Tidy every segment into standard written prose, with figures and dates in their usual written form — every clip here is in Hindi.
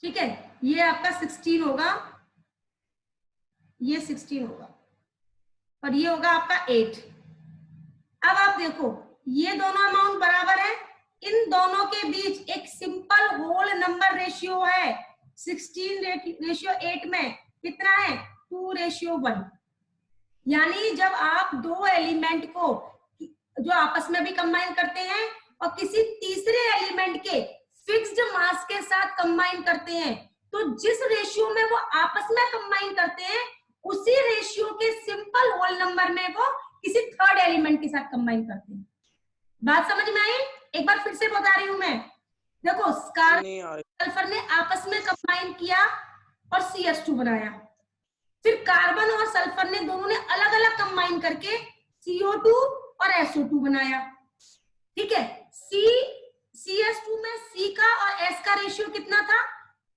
ठीक है, ये आपका 16 होगा, ये 16 होगा और ये होगा आपका 8। अब आप देखो ये दोनों अमाउंट बराबर है, इन दोनों के बीच एक सिंपल होल नंबर रेशियो है। 16:8 में कितना है? 2:1। यानी जब आप दो एलिमेंट को जो आपस में भी कंबाइन करते हैं और किसी तीसरे एलिमेंट के फिक्स्ड मास के साथ कंबाइन करते हैं, तो जिस रेशियो में वो आपस में कंबाइन करते हैं उसी रेशियो के सिंपल होल नंबर में वो किसी थर्ड एलिमेंट के साथ कंबाइन करते हैं। बात समझ में आई? एक बार फिर से बता रही हूं मैं। देखो सल्फर ने आपस में कंबाइन किया और CH2 बनाया, फिर कार्बन और सल्फर ने दोनों ने अलग अलग कंबाइन करके CO2 और SO2 बनाया। ठीक है, CH2 में C का और S का रेशियो कितना था?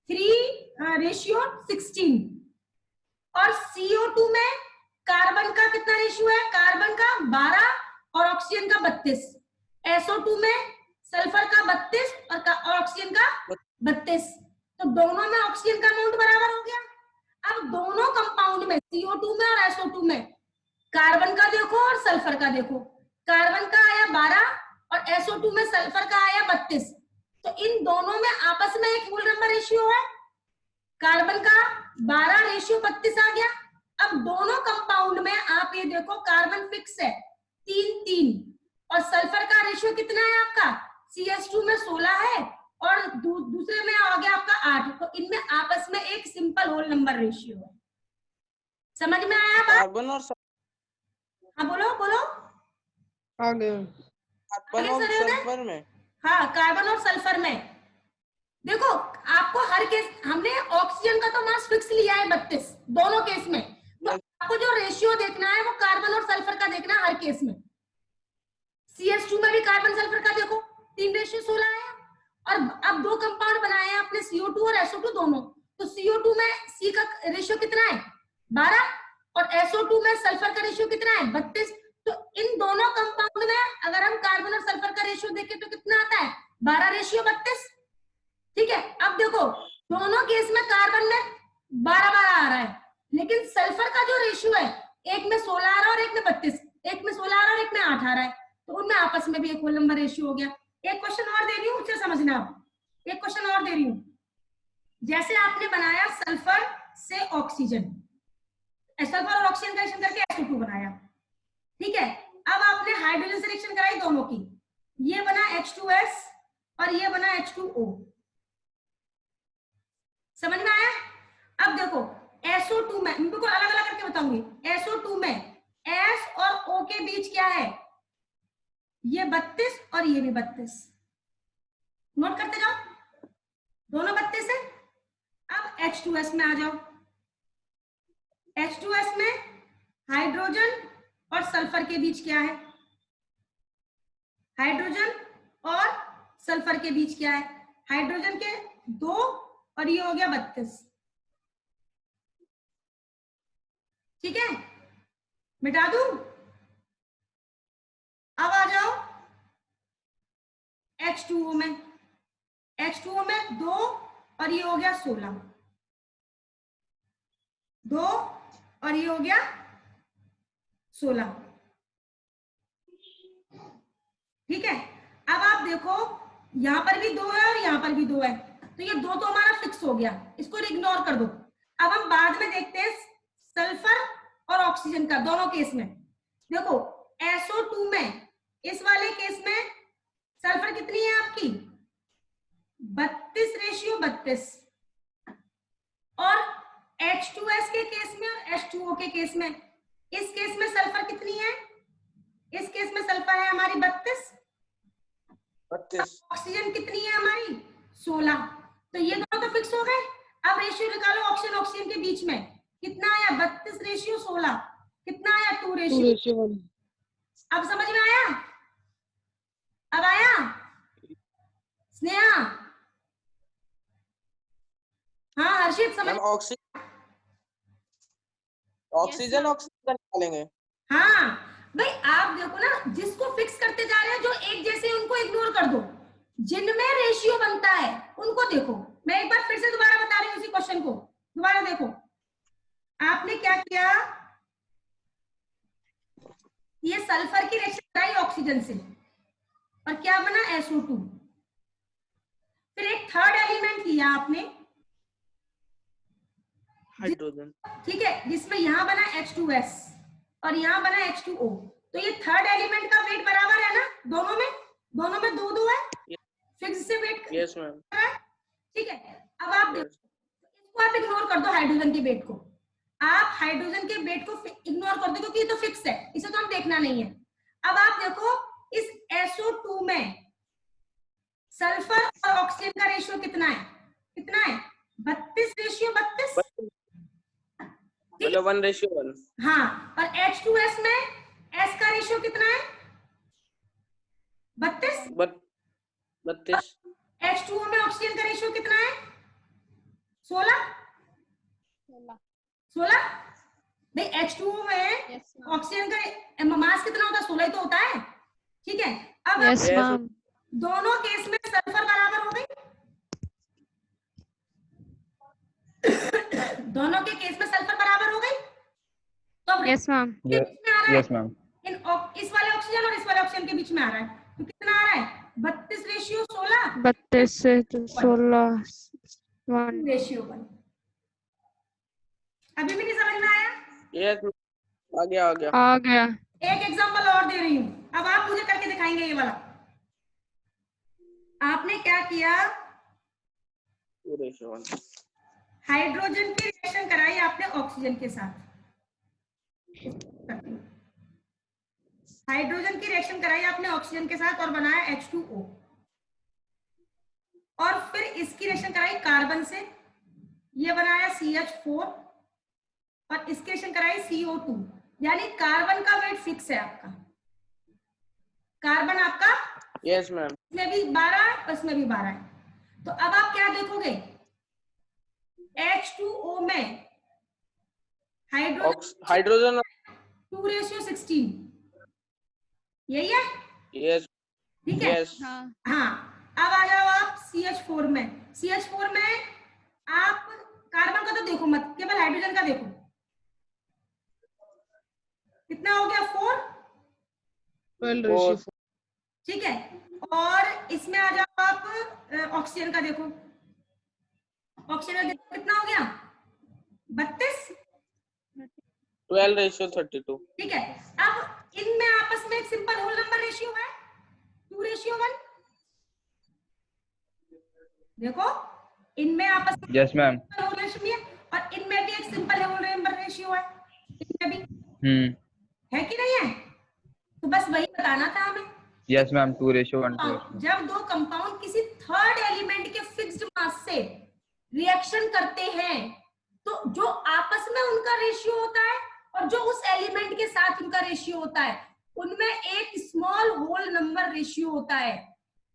3:16 और CO2 में कार्बन का कितना रेशियो है? कार्बन का 12 और ऑक्सीजन का 32। SO2 में सल्फर का 32 और ऑक्सीजन का 32। तो दोनों में ऑक्सीजन का अमाउंट बराबर हो गया। अब दोनों कंपाउंड में CO2 में और SO2 में कार्बन का देखो और सल्फर का देखो, कार्बन का आया 12 और SO2 में सल्फर का आया 32। तो इन दोनों में आपस में एक होल नंबर रेशियो है, कार्बन का 12:32 आ गया। अब दोनों कंपाउंड में आप ये देखो कार्बन फिक्स है 3:3 और सल्फर का रेशियो कितना है आपका? CH2 में 16 है और दूसरे में आ गया आपका 8। तो इनमें आपस में एक सिंपल होल नंबर रेशियो है। समझ में आया बात? कार्बन और हाँ बोलो बोलो। कार्बन और सल्फर में, हाँ कार्बन और सल्फर में देखो आपको हर केस हमने ऑक्सीजन का तो मास फिक्स लिया है 32 दोनों केस में, तो आपको जो रेशियो देखना है वो कार्बन और सल्फर का देखना है हर केस में। CH2 में भी कार्बन सल्फर का देखो 3:16 है और अब दो कंपाउंड बनाए हैं आपने CO2 और SO2 दोनों, तो CO2 में C का रेशियो कितना है? 12 और SO2 में सल्फर का रेशियो कितना है? 32। तो इन दोनों कंपाउंड में अगर हम कार्बन और सल्फर का रेशियो देखें तो कितना आता है? 12:32। ठीक है, अब देखो दोनों केस में कार्बन में 12 आ रहा है, लेकिन सल्फर का जो रेशियो है एक में 16 आ रहा है और एक में 32, एक में 16 आ रहा है और एक में 8 आ रहा है, तो उनमें आपस में भी एक होल नंबर रेशियो हो गया। एक क्वेश्चन और दे रही हूँ, उसे समझना आप। एक क्वेश्चन और दे रही हूँ, जैसे आपने बनाया सल्फर से ऑक्सीजन, सल्फर और ऑक्सीजन का रिएक्शन करके SO2 बनाया। ठीक है, अब आपने हाइड्रोजन से रिएक्शन कराई दोनों की, ये बना H2S और ये बना H2O। समझ में आया? अब देखो SO2 में बिल्कुल अलग अलग करके बताऊंगी। SO2 में S और O के बीच क्या है? ये 32 और ये भी 32। नोट करते जाओ, दोनों 32 है। अब H2S में आ जाओ, H2S में हाइड्रोजन और सल्फर के बीच क्या है? हाइड्रोजन और सल्फर के बीच क्या है? हाइड्रोजन के 2 और ये हो गया 32। ठीक है, मिटा दूं? अब आ जाओ H2O में, H2O में 2 और ये हो गया 16, 2 और ये हो गया 16। ठीक है, अब आप देखो यहां पर भी 2 है और यहां पर भी 2 है, तो ये 2 तो हमारा फिक्स हो गया, इसको इग्नोर कर दो। अब हम बाद में देखते हैं सल्फर और ऑक्सीजन का दोनों केस में। देखो SO2 में इस वाले केस में सल्फर कितनी है आपकी? 32:32 और H2S के केस में और H2O के केस में, इस केस में सल्फर कितनी है? इस केस में सल्फर है हमारी 32, ऑक्सीजन कितनी है हमारी? 16। तो ये दोनों तो फिक्स हो गए। अब रेशियो निकालो ऑक्सीजन ऑक्सीजन के बीच में, कितना आया? 32:16। कितना आया? 2:1। अब समझ में आया? अब आया स्नेहा? हाँ हर्षित समझ? ऑक्सीजन निकालेंगे। हाँ भाई आप देखो ना, जिसको फिक्स करते जा रहे हैं जो एक जैसे उनको इग्नोर कर दो, जिनमें रेशियो बनता है उनको देखो। मैं एक बार फिर से दोबारा दोबारा देखो, आपने क्या किया, ये सल्फर की रिएक्शन कराई ऑक्सीजन से और क्या बना SO2। फिर एक थर्ड एलिमेंट लिया आपने, हाइड्रोजन, ठीक है, जिसमें यहां बना H2S और यहां बना H2O। तो ये थर्ड एलिमेंट का वेट बराबर है ना, दोनों में दो दो है, फिक्स से वेट यस मैम, ठीक है। अब आप देखो, इसको आप इग्नोर कर दो, हाइड्रोजन के वेट को आप हाइड्रोजन के वेट को इग्नोर कर दो क्योंकि ये तो फिक्स है, इसे तो हम देखना नहीं है। अब आप देखो इस SO2 में सल्फर और ऑक्सीजन का रेशियो कितना है, 32:32, मतलब 1:1। हाँ, और H2S में S का रेशियो कितना है, 32। H2O में ऑक्सीजन का रेशियो कितना है, 16 भाई। H2O में ऑक्सीजन का मास कितना होता है, 16 ही तो होता है, ठीक है। अब यस मैम, दोनों केस में सल्फर बराबर हो गई, दोनों के केस में सल्फर बराबर हो गई। तो अब यस मैम, यस मैम, इस वाले ऑक्सीजन और इस वाले ऑक्सीजन के बीच में आ रहा है, तो कितना आ रहा है, 32:16, 32 से 16 रेशियो 1। अभी भी नहीं समझ में आया? यस, आ गया आ गया। एक एग्जांपल और दे रही हूं, अब आप मुझे करके दिखाएंगे। ये वाला आपने क्या किया, रेशियो 1। हाइड्रोजन की रिएक्शन कराई आपने ऑक्सीजन के साथ, हाइड्रोजन की रिएक्शन कराई आपने ऑक्सीजन के साथ और बनाया H2O, और फिर इसकी रिएक्शन कराई कार्बन से, ये बनाया CH4, और इसकी रिएक्शन कराई CO2, यानी कार्बन का वेट फिक्स है आपका, कार्बन आपका यस मैम, इसमें भी 12 है, इसमें भी 12 है। तो अब आप क्या देखोगे, H2O में हाइड्रोजन 2:16, यही है, यस, ठीक है। यस, हाँ, अब आ जाओ आप CH4 में, CH4 में आप कार्बन का तो देखो मत, केवल हाइड्रोजन का देखो, कितना हो गया, 4, ठीक है। और इसमें आ जाओ आप ऑक्सीजन का देखो, ऑक्सीजन का देखो कितना हो गया, 32, 12:32। ठीक है। अब इनमें आपस में एक सिंपल होल नंबर रेशियो है, 2:1। देखो इनमें आपस में यस मैम, होल रेशियो है, और इनमें भी एक सिंपल होल नंबर रेशियो है, इनमें भी है कि नहीं है, तो बस वही बताना था हमें। Yes ma'am, 2:1। जब दो कंपाउंड किसी थर्ड एलिमेंट के फिक्स्ड मास से रिएक्शन करते हैं, तो जो आपस में उनका रेशियो होता है और जो उस एलिमेंट के साथ उनका रेशियो होता है, उनमें एक स्मॉल होल नंबर रेशियो होता है,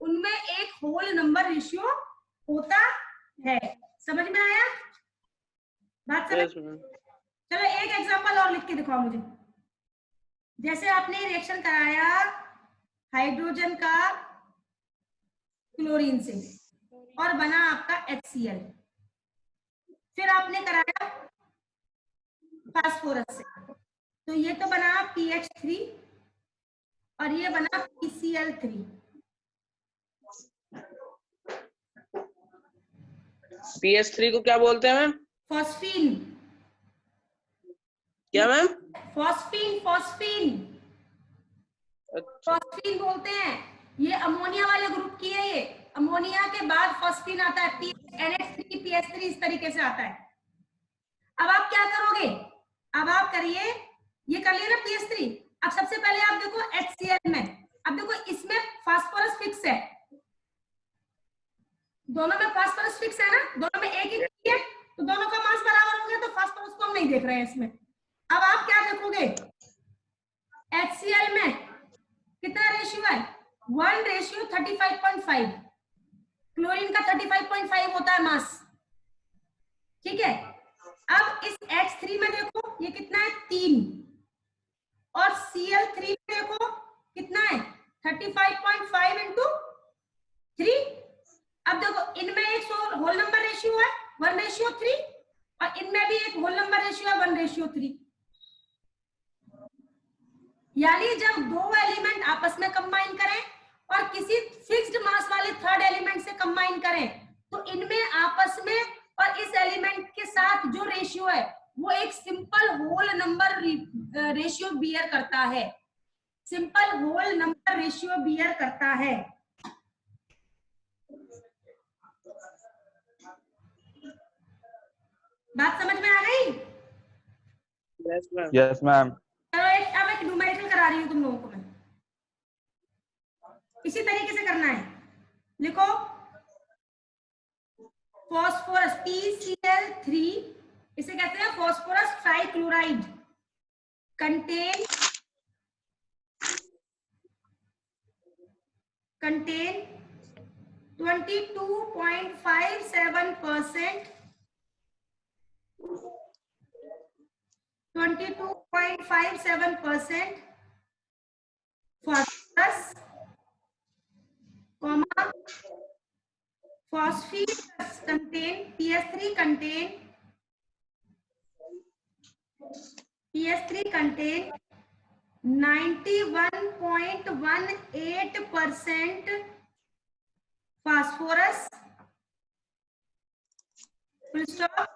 उनमें एक होल नंबर रेशियो होता है। समझ में आया बात? समझ? यस मैम, चलो एक एग्जांपल और लिख के दिखाओ मुझे। जैसे आपने रिएक्शन कराया हाइड्रोजन का क्लोरीन से और बना आपका HCl, फिर आपने कराया फास्फोरस से, तो ये तो बना PH3 और ये बना PCl3। PS3 को क्या बोलते हैं मैम? फॉस्फीन, क्या मैम? फॉस्फीन अच्छा, फॉस्फीन बोलते हैं। ये अमोनिया वाले ग्रुप की है, ये अमोनिया के बाद फॉस्फीन आता है, NH3 PS3 इस तरीके से आता है। अब आप क्या करोगे, अब आप करिए, ये कर लिया ना PS3। अब सबसे पहले आप देखो HCl में, अब देखो इसमें फास्फोरस फिक्स है, दोनों में फास्फोरस फिक्स है ना, दोनों में एक है, तो दोनों का मास बराबर हो गया, तो फास्फोरस को हम नहीं देख रहे हैं इसमें। अब आप क्या देखोगे, HCl में कितना रेशियो है, 1:35.5, क्लोरीन का 35.5 होता है मास, ठीक है। अब इस H3 में देखो ये कितना है, 3, और Cl3 में देखो कितना है, 35.5 into 3। अब देखो इनमें एक होल नंबर रेशियो है 1:3, और इनमें भी एक होल नंबर रेशियो है 1:3। यानी जब दो एलिमेंट आपस में कंबाइन करें और किसी फिक्स्ड मास वाले थर्ड एलिमेंट से कंबाइन करें तो इनमें आपस में और इस एलिमेंट के साथ जो रेशियो है वो एक simple whole number ratio bear करता है, simple whole number ratio bear करता है। बात समझ में आ गई? Yes ma'am. Yes, ma'am. चलो अब एक न्यूमेरिकल करा रही हूँ तुम लोगों को मैं, इसी तरीके से करना है। लिखो फॉस्फोरस PCl3, इसे कहते हैं phosphorus trichloride, contain 22.57% 22.57% phosphorus, comma phosphorus contain PS3 contain 91.18% phosphorus, full stop.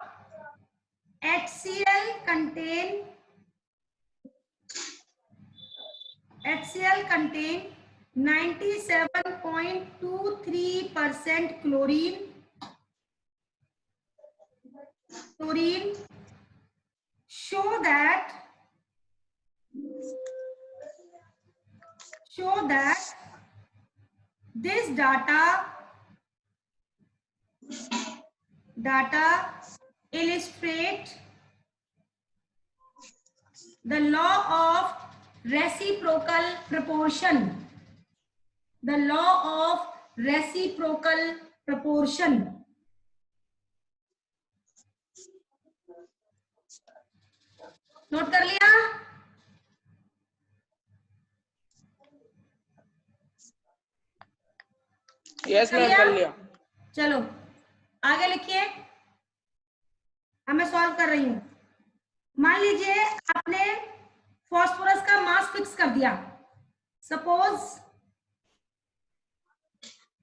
HCl contain 97.23% chlorine, show that this data illustrate the law of reciprocal proportion, the law of reciprocal proportion। Note कर लिया? यस मैम, कर लिया। चलो आगे लिखिए, अब मैं सॉल्व कर रही हूं। मान लीजिए आपने फॉस्फोरस का मास फिक्स कर दिया। Suppose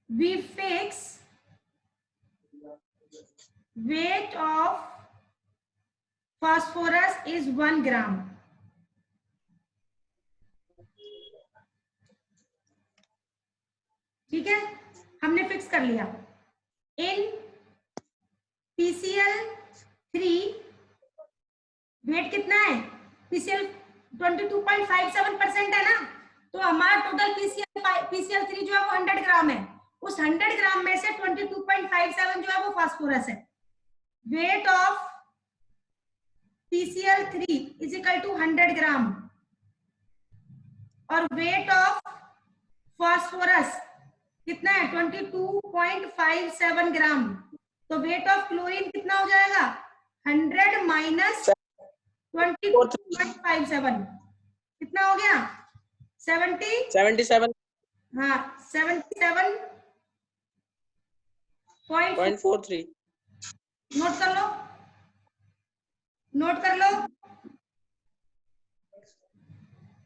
we fix weight of phosphorus is 1 gram। ठीक है, हमने फिक्स कर लिया। इन PCl3 वेट कितना है? PCl 22.57% है ना, तो हमारा टोटल PCl3 जो है वो 100 ग्राम है। उस 100 ग्राम में से 22.57 जो है वो फास्फोरस है। Weight of PCl3 is equal to 100 ग्राम और वेट ऑफ फॉस्फोरस कितना है? 22.57 ग्राम। तो वेट ऑफ क्लोरीन कितना हो जाएगा? 100 माइनस 22.57 कितना हो गया? 77 हाँ 77.43। नोट कर लो, नोट कर लो,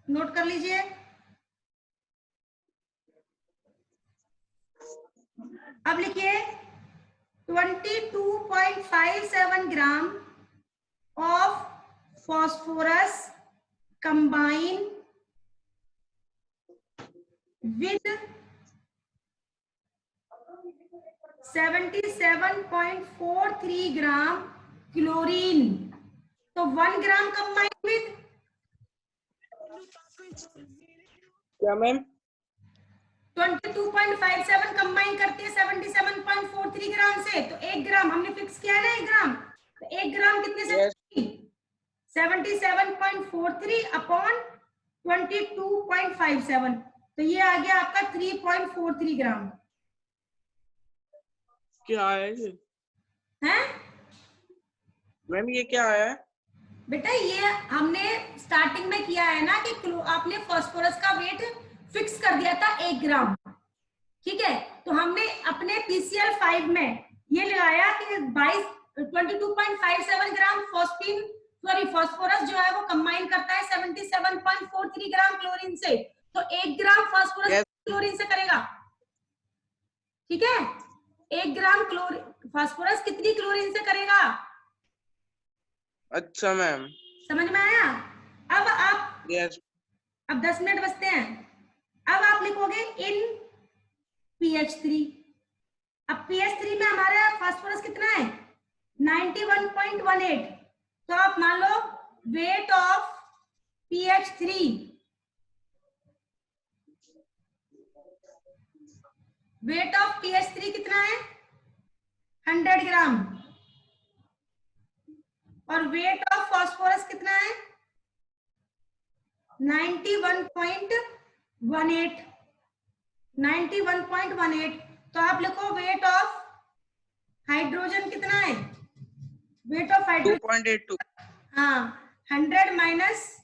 नोट कर लीजिए। अब लिखिए 22.57 gram of phosphorus combine with 77.43 gram chlorine. तो 1 ग्राम कंबाइन विद क्या मैम? 22.57 कंबाइन करते हैं 77.43 ग्राम से, तो 1 ग्राम हमने फिक्स किया है ना, 1 ग्राम। तो 1 ग्राम कितने से? 77.43 अपॉन 22.57, तो ये आ गया आपका 3.43 ग्राम। क्या है ये? हैं मैम ये क्या आया है? बेटा ये हमने स्टार्टिंग में किया है ना कि आपने फास्फोरस का वेट फिक्स कर दिया था 1 ग्राम। ठीक है, तो हमने अपने PCl5 में ये लगाया कि 22.57 ग्राम फॉस्फोरस जो है वो कंबाइन करता है 77.43 ग्राम क्लोरीन से। तो 1 ग्राम फॉस्फोरस Yes. क्लोरीन से करेगा, ठीक है। 1 ग्राम फॉस्फोरस कितनी क्लोरीन से करेगा? अच्छा मैम। समझ में आया? अब आप यस। अब 10 मिनट बचते हैं। अब आप लिखोगे इन pH3। अब pH3 में हमारा फास्फोरस कितना है? 91.18। तो आप मान लो वेट ऑफ pH3 कितना है? 100 ग्राम। और वेट ऑफ फास्फोरस कितना है? 91.18। तो आप लिखो वेट ऑफ हाइड्रोजन कितना है? Weight of hydrogen 2.82। हाँ 100 माइनस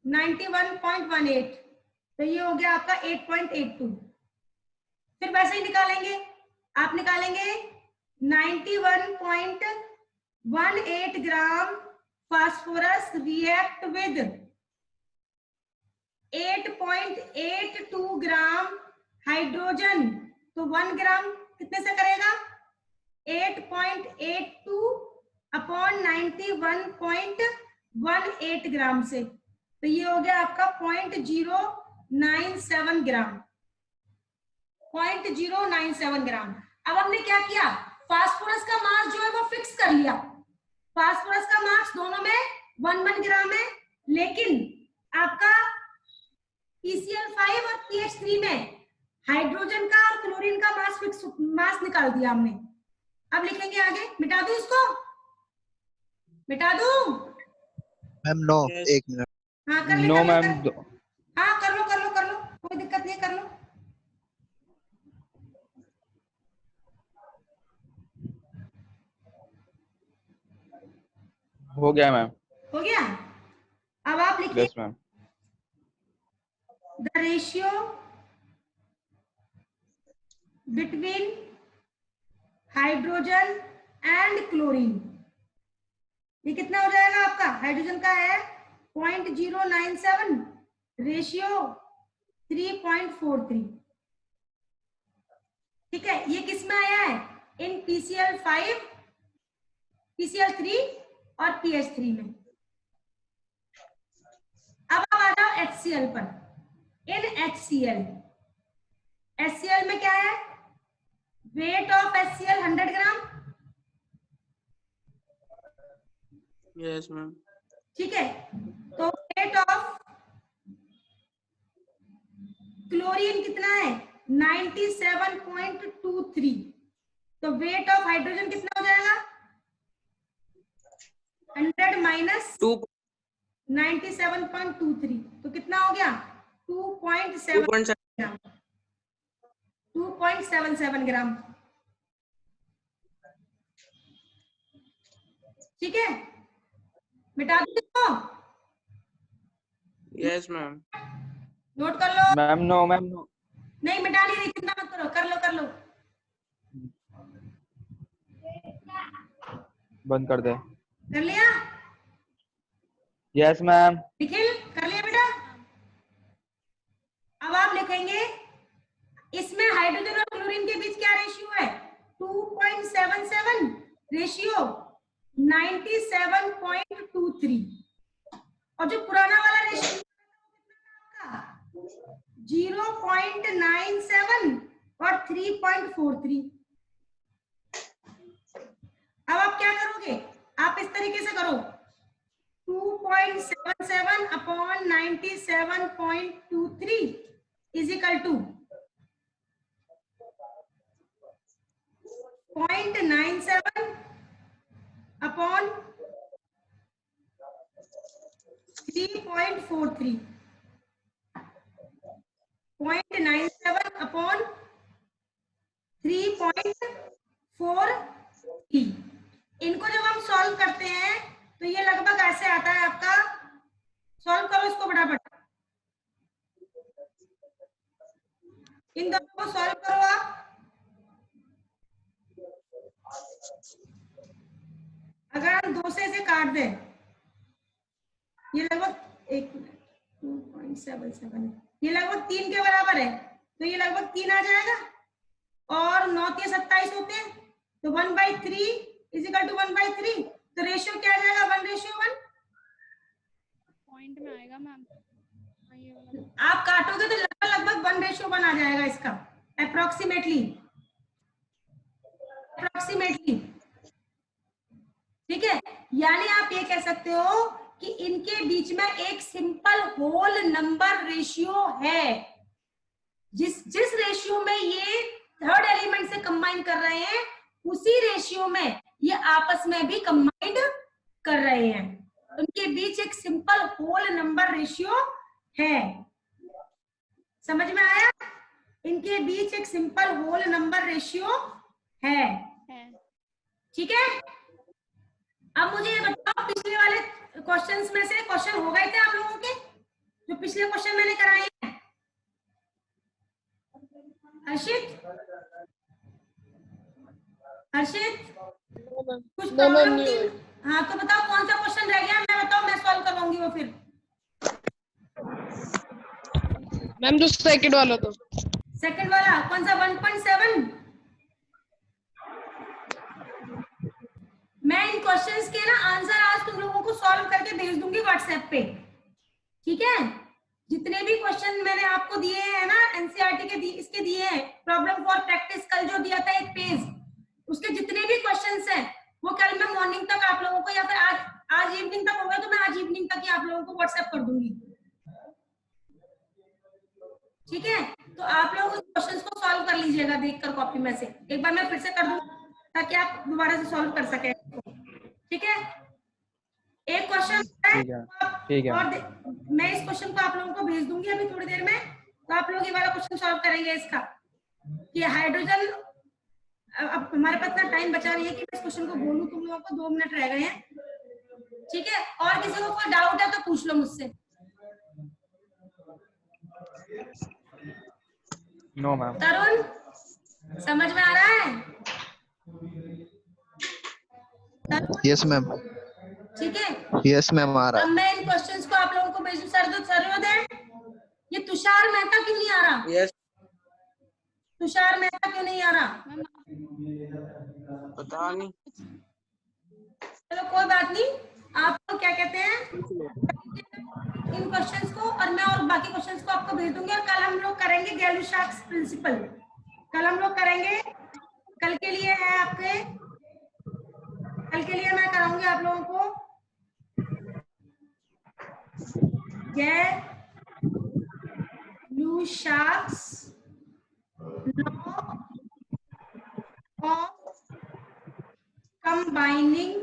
91.18, तो ये हो गया आपका 8.82। फिर वैसे ही निकालेंगे, आप निकालेंगे 91.18 gram phosphorus react with 8.82 gram hydrogen. तो 1 ग्राम कितने से करेगा? 8.82 अपॉन 91.18 ग्राम से। तो ये हो गया आपका 0.097 ग्राम। 0.097 ग्राम। अब हमने क्या किया? फास्फोरस का मास जो है वो फिक्स कर लिया। फास्फोरस का मास दोनों में 1 ग्राम है, लेकिन आपका PCl5 और pH3 में हाइड्रोजन का और क्लोरीन का मास निकाल दिया हमने। अब लिखेंगे आगे। मिटा दूं इसको? मिटा दूं? मैम नो, एक मिनट। हाँ कर ले, नो कर ले, मैम। हाँ कर लो, कोई दिक्कत नहीं, कर लो। हो गया मैम। हो गया। अब आप लिखिए yes ma'am. The ratio between hydrogen and chlorine. ये कितना हो जाएगा आपका? हाइड्रोजन का है 0.097, रेशियो 3.43। ठीक है, ये किस में आया है? इन PCl5, PCl3 और pH3 में। अब आप आ जाओ HCl पर। इन HCl में क्या है? Weight of HCl 100 gram. Yes ma'am. ठीक है, तो वेट ऑफ क्लोरीन कितना है? 97.23। तो वेट ऑफ हाइड्रोजन कितना हो जाएगा? 100 माइनस 97.23, तो कितना हो गया? 2.77 ग्राम। ठीक है, मिटा दो इसको। Yes ma'am. नोट कर लो। Ma'am no, ma'am no. नहीं मिटा नहीं रही, चिंता मत करो, कर लो कर लो। बंद कर दे। कर लिया? Yes ma'am. निखिल कर लिया बेटा? अब आप लिखेंगे इसमें हाइड्रोजन और क्लोरीन के बीच क्या रेशियो है? 2.77 रेशियो 97.23। और जो पुराना वाला रेशियो 0.97 और 3.43। अब आप क्या करोगे? आप इस तरीके से करो, 2.77 upon 97.23 is equal to 0.97 upon 3.43। 0.97 upon 3.43। इनको जब हम सॉल्व करते हैं तो ये लगभग ऐसे आता है आपका। सॉल्व करो इसको फटाफट, इन दोनों को सॉल्व करो आप। 2 से इसे काट दे, ये लगभग 1 मिनट 2.77 है, ये लगभग 3 के बराबर है, तो ये लगभग 3 आ जाएगा, और 9 के 27 होते हैं, तो 1/3 इजिकल टू 1/3, तो रेशियो क्या आ जाएगा? 1:1। पॉइंट में आएगा मैम। आप काटोगे तो लगभग 1:1 आ जाएगा इसका, अप्रोक्सीमेटली। ठीक है, यानी आप ये कह सकते हो कि इनके बीच में एक सिंपल होल नंबर रेशियो है, जिस रेशियो में ये थर्ड एलिमेंट से कंबाइन कर रहे हैं, उसी रेशियो में ये आपस में भी कंबाइंड कर रहे हैं। उनके बीच एक सिंपल होल नंबर रेशियो है, समझ में आया? इनके बीच एक सिंपल होल नंबर रेशियो है, ठीक है। अब मुझे ये बताओ, पिछले वाले क्वेश्चंस में से क्वेश्चन हो गए थे आप लोगों के, जो पिछले क्वेश्चन मैंने कराए हैं? हर्षित कुछ प्रॉब्लम थी? हाँ, तो बताओ कौन सा क्वेश्चन रह गया, मैं बताओ, मैं सॉल्व करवाऊंगी वो फिर। मैम जो सेकंड वाला, तो सेकंड वाला कौन सा? 1.7। मैं इन क्वेश्चंस के ना आंसर आज तुम लोगों को सॉल्व करके भेज दूंगी व्हाट्सएप पे, ठीक है। जितने भी क्वेश्चन मैंने आपको दिए हैं ना, एनसीईआरटी के इसके दिए हैं, प्रॉब्लम फॉर प्रैक्टिस कल जो दिया था 1 पेज, उसके जितने भी क्वेश्चंस हैं वो कल मैं मॉर्निंग तक आप लोगों को, या फिर आज इवनिंग तक होगा तो मैं आज इवनिंग तक ही आप लोगों को व्हाट्सएप कर दूंगी, ठीक है। तो आप लोग उस क्वेश्चंस को सॉल्व कर लीजिएगा देखकर कॉपी में से, एक बार मैं फिर से कर दूं ताकि आप दोबारा से सॉल्व कर सकें, ठीक है। एक क्वेश्चन ठीक है। और मैं इस क्वेश्चन को आप लोगों को भेज दूंगी अभी थोड़ी देर में, तो आप लोग ये वाला क्वेश्चन सॉल्व करेंगे इसका, कि हाइड्रोजन, अब हमारे पास इतना टाइम बचा नहीं है कि मैं इस क्वेश्चन को बोलूं, तुम लोगों को 2 मिनट रह गए हैं, ठीक है। और किसी को कोई डाउट है तो पूछ लो मुझसे। No ma'am. तरुण, समझ में आ रहा है? Yes ma'am. ठीक है, यस मैम, आ रहा अब है। मैं इन क्वेश्चंस को आप लोगों को भेजूं। सर्वोदय, ये तुषार मेहता क्यों नहीं आ रहा? यस, तुषार मेहता क्यों नहीं आ रहा? पता नहीं। चलो कोई बात नहीं, आप लोग क्या कहते हैं, इन क्वेश्चंस को, और मैं और बाकी क्वेश्चंस को आपको भेज दूंगी, और कल हम लोग करेंगे गैलू-शार्क्स प्रिंसिपल, कल हम लोग करेंगे। कल के लिए है आपके, कल के लिए मैं कराऊंगी आप लोगों को Gay Lussac's law of combining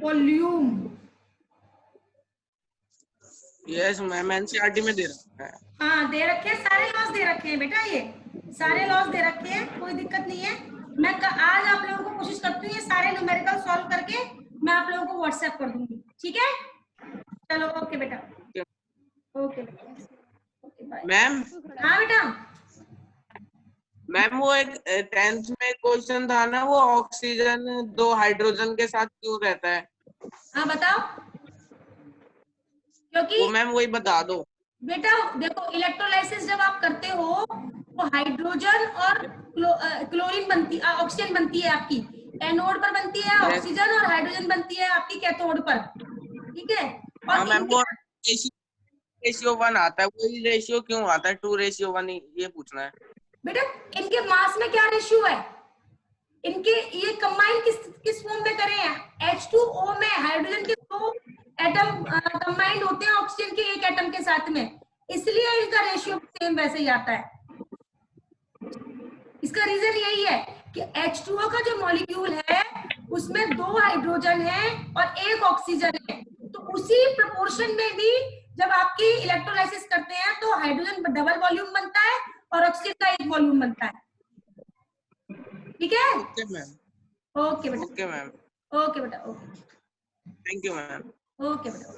volume. Yes ma'am, NCERT में दे रखा है। हाँ, दे रखे हैं, सारे लॉस दे रखे हैं बेटा, ये सारे लॉस दे रखे हैं, कोई दिक्कत नहीं है। मैं आज आप लोगों को कोशिश करती हूँ ये सारे न्यूमेरिकल सॉल्व करके मैं आप लोगों को व्हाट्सएप कर दूंगी, ठीक है। चलो ओके बेटा, ओके बेटा, ओके बाय। मैम, हाँ बेटा, मैम वो एक 10th में क्वेश्चन था ना, वो ऑक्सीजन 2 हाइड्रोजन के साथ क्यों रहता है? हाँ बताओ। क्योंकि वो मैम वही बता दो। बेटा देखो, इलेक्ट्रोलाइसिस जब आप करते हो तो हाइड्रोजन और क्लोरीन बनती, ऑक्सीजन बनती है आपकी एनोड पर, बनती है ऑक्सीजन, और हाइड्रोजन बनती है आपकी कैथोड पर, ठीक है। हाँ और मैम, वो रेशियो 1 आता है, वही रेशियो क्यों आता है 2:1, ये पूछना है बेटा। इनके मास में क्या रेशियो है? इनके ये कंबाइन किस फॉर्म में करे हैं? H2O में हाइड्रोजन के 2 एटम कंबाइंड होते हैं ऑक्सीजन के 1 एटम के साथ में, इसलिए इनका रेशियो सेम वैसे ही आता है। इसका रीजन यही है कि H2O का जो मॉलिक्यूल है उसमें 2 हाइड्रोजन है और 1 ऑक्सीजन है, तो उसी प्रोपोर्शन में भी जब आपकी इलेक्ट्रोलाइसिस करते हैं तो हाइड्रोजन डबल वॉल्यूम बनता है और ऑक्सीजन का 1 वॉल्यूम बनता है, ठीक है। ओके मैम, ओके बेटा, ओके मैम, ओके बेटा, okay, thank you ma'am. Okay बेटा।